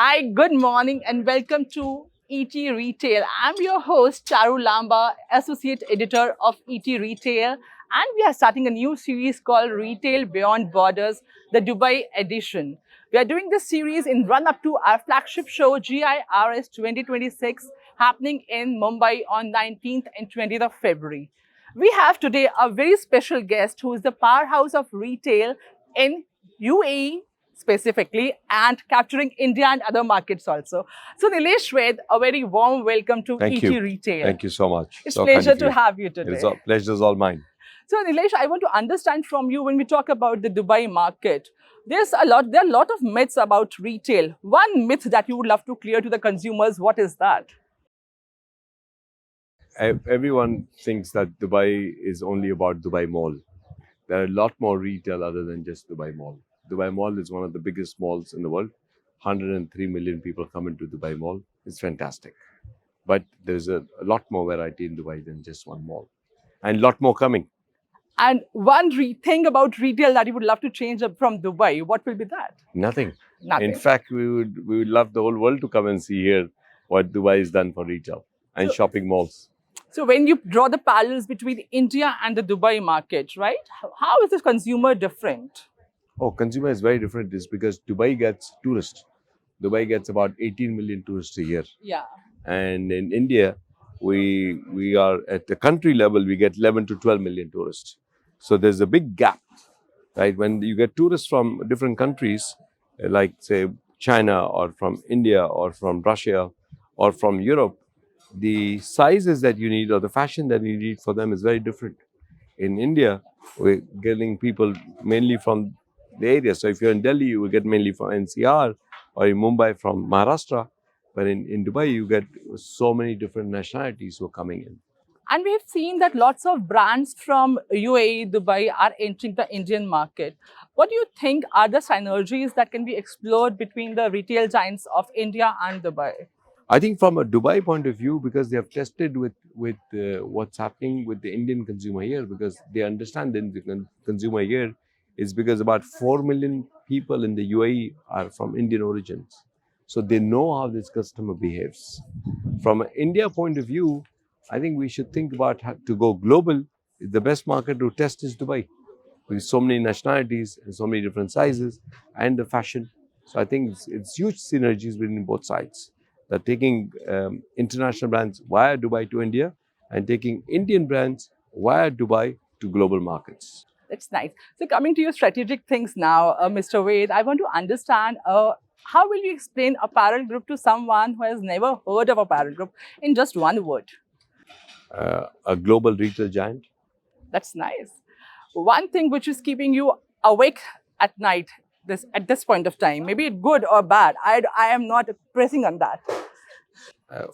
Hi, good morning and welcome to ETRetail. I'm your host, Charu Lamba, Associate Editor of ETRetail, and we are starting a new series called Retail Beyond Borders, the Dubai edition. We are doing this series in run-up to our flagship show, GIRS 2026, happening in Mumbai on 19th and 20th of February. We have today a very special guest who is the powerhouse of retail in UAE specifically and capturing India and other markets also. So Nilesh Ved, a very warm welcome to Thank ET you. Retail. Thank you so much. It's So pleasure kind to of you. have you today. Pleasure is all mine. So Nilesh, I want to understand from you when we talk about the Dubai market. There are a lot of myths about retail. One myth that you would love to clear to the consumers, what is that? Everyone thinks that Dubai is only about Dubai Mall. There are a lot more retail other than just Dubai Mall. Dubai Mall is one of the biggest malls in the world. 103 million people come into Dubai Mall. It's fantastic. But there's a lot more variety in Dubai than just one mall. And a lot more coming. And one thing about retail that you would love to change up from Dubai, what will be that? Nothing. Nothing. In fact, we would love the whole world to come and see here what Dubai has done for retail and shopping malls. So when you draw the parallels between India and the Dubai market, right? How is the consumer different? Oh, consumer is very different. It's because Dubai gets tourists. Dubai gets about 18 million tourists a year. Yeah. And in India, we are at the country level, we get 11 to 12 million tourists. So there's a big gap, right? When you get tourists from different countries, like say China or from India or from Russia or from Europe, the sizes that you need or the fashion that you need for them is very different. In India, we're getting people mainly from the area. So if you're in Delhi, you will get mainly from NCR, or in Mumbai from Maharashtra. But in Dubai, you get so many different nationalities who are coming in. And we have seen that lots of brands from UAE, Dubai are entering the Indian market. What do you think are the synergies that can be explored between the retail giants of India and Dubai? I think from a Dubai point of view, because they have tested with what's happening with the Indian consumer here, because they understand that the consumer here is because about 4 million people in the UAE are from Indian origins. So they know how this customer behaves. From an India point of view, I think we should think about how to go global. The best market to test is Dubai, with so many nationalities and so many different sizes and the fashion. So I think it's huge synergies between both sides. That taking international brands via Dubai to India and taking Indian brands via Dubai to global markets. That's nice. So coming to your strategic things now, Mr. Ved, I want to understand how will you explain apparel group to someone who has never heard of apparel group in just one word? A global retail giant. That's nice. One thing which is keeping you awake at night at this point of time, maybe it's good or bad. I am not pressing on that.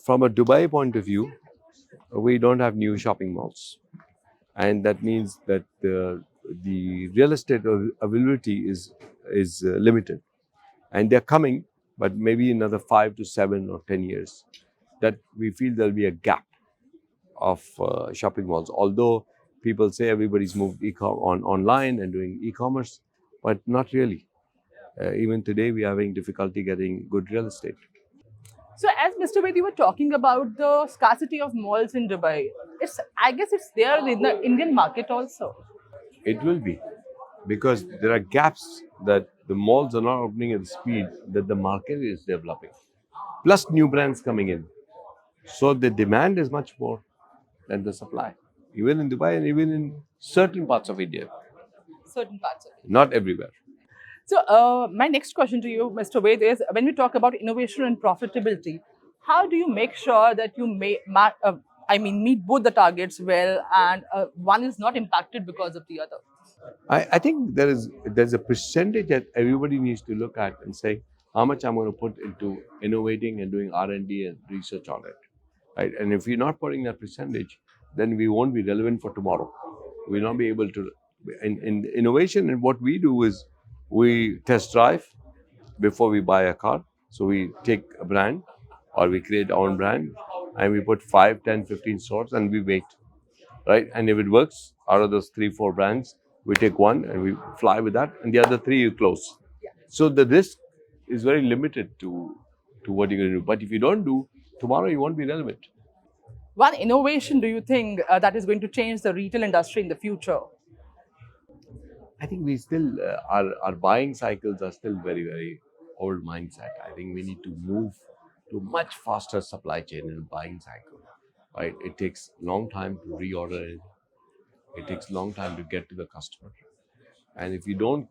From a Dubai point of view, we don't have new shopping malls. And that means that the real estate availability is limited. And they're coming, but maybe another 5 to 7 or 10 years. That we feel there'll be a gap of shopping malls. Although people say everybody's moved online and doing e-commerce, but not really. Even today, we are having difficulty getting good real estate. So as Mr. Ved, you were talking about the scarcity of malls in Dubai. I guess it's there in the Indian market also. It will be, because there are gaps that the malls are not opening at the speed that the market is developing. Plus new brands coming in. So the demand is much more than the supply, even in Dubai and even in certain parts of India, Certain parts of it. not everywhere. So my next question to you, Mr. Ved, is when we talk about innovation and profitability, how do you make sure that you meet both the targets well and one is not impacted because of the other? I think there's a percentage that everybody needs to look at and say how much I'm going to put into innovating and doing R&D and research on it, right? And if we're not putting that percentage, then we won't be relevant for tomorrow. We'll not be able to. In innovation, and what we do is we test drive before we buy a car. So we take a brand or we create our own brand and we put 5, 10, 15 stores and we wait, right? And if it works, out of those 3, 4 brands, we take one and we fly with that, and the other 3 you close. So the risk is very limited to to what you're going to do. But if you don't do, tomorrow you won't be relevant. One innovation do you think that is going to change the retail industry in the future? I think we still, our buying cycles are still very, very old mindset. I think we need to move to much faster supply chain and buying cycle, right? It takes long time to reorder it. It takes long time to get to the customer. And if you don't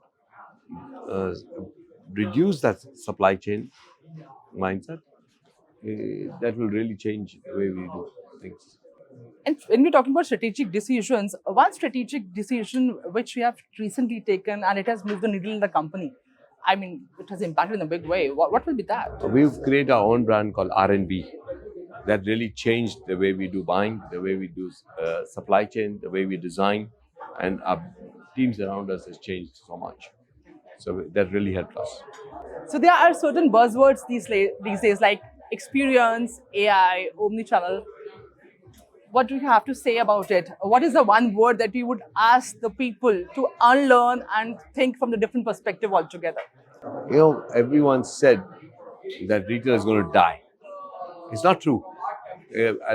uh, reduce that supply chain mindset, that will really change the way we do things. And when we're talking about strategic decisions, one strategic decision which we have recently taken and it has moved the needle in the company, I mean, it has impacted in a big way. What will be that? We've created our own brand called R&B that really changed the way we do buying, the way we do supply chain, the way we design, and our teams around us has changed so much. So that really helped us. So there are certain buzzwords these days like experience, AI, omnichannel. What do you have to say about it? What is the one word that you would ask the people to unlearn and think from the different perspective altogether? You know, everyone said that retail is going to die. It's not true.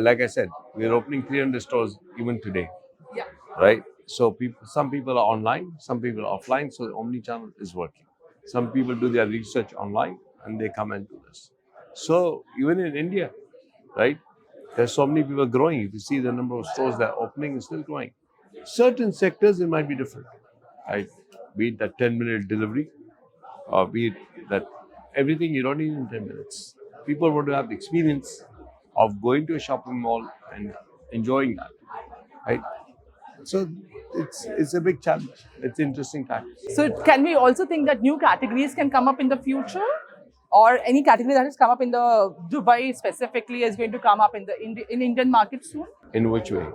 Like I said, we're opening 300 stores even today, Yeah. right? So some people are online, some people are offline. So omnichannel is working. Some people do their research online and they come and do this. So even in India, right? There's so many people growing. If you see the number of stores that are opening, is still growing. Certain sectors, it might be different, right? Be it that 10-minute delivery, or be it that everything you don't need in 10 minutes. People want to have the experience of going to a shopping mall and enjoying that, right? So it's a big challenge. It's interesting times. So can we also think that new categories can come up in the future? Or any category that has come up in the Dubai specifically is going to come up in the in Indian market soon? In which way?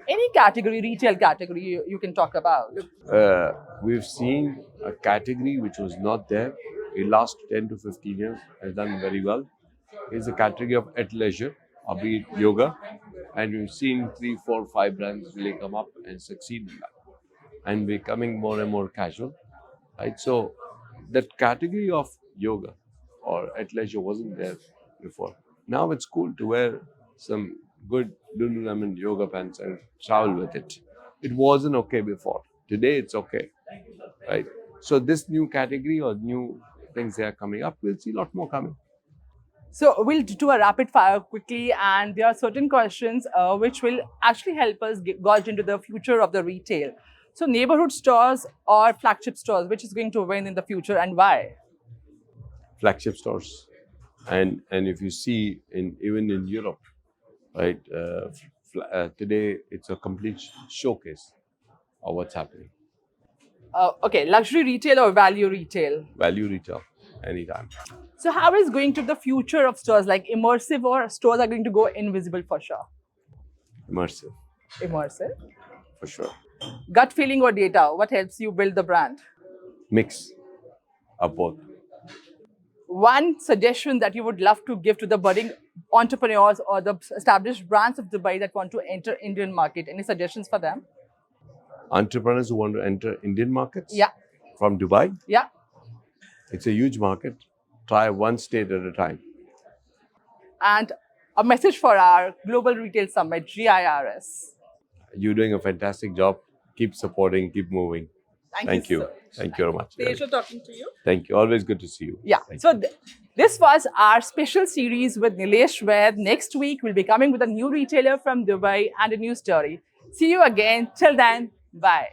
Any category, retail category you can talk about. We've seen a category which was not there in last 10 to 15 years, has done very well. It's a category of athleisure, be it yoga, and we've seen 3, 4, 5 brands really come up and succeed in that, and becoming more and more casual, right? So that category of yoga or athleisure wasn't there before. Now it's cool to wear some good Lululemon yoga pants and travel with it. It wasn't okay before. Today it's okay, right? So this new category or new things that are coming up, we'll see a lot more coming. So we'll do a rapid fire quickly, and there are certain questions which will actually help us gauge into the future of the retail. So neighborhood stores or flagship stores, which is going to win in the future and why? Flagship stores, and if you see even in Europe, right? Today it's a complete showcase of what's happening. Okay, luxury retail or value retail? Value retail, anytime. So how is going to the future of stores, like immersive or stores are going to go invisible for sure? Immersive, Immersive. for sure. Gut feeling or data? What helps you build the brand? Mix of both. One suggestion that you would love to give to the budding entrepreneurs or the established brands of Dubai that want to enter Indian market? Any suggestions for them? Entrepreneurs who want to enter Indian markets, Yeah. from Dubai, Yeah. it's a huge market. Try one state at a time. And a message for our Global Retail Summit, GIRS. You're doing a fantastic job. Keep supporting, keep moving. Thank you. so much. Thank you very much. Pleasure talking to you. Thank you. Always good to see you. Yeah. Thank So you. this was our special series with Nilesh Ved. Next week, we'll be coming with a new retailer from Dubai and a new story. See you again. Till then, bye.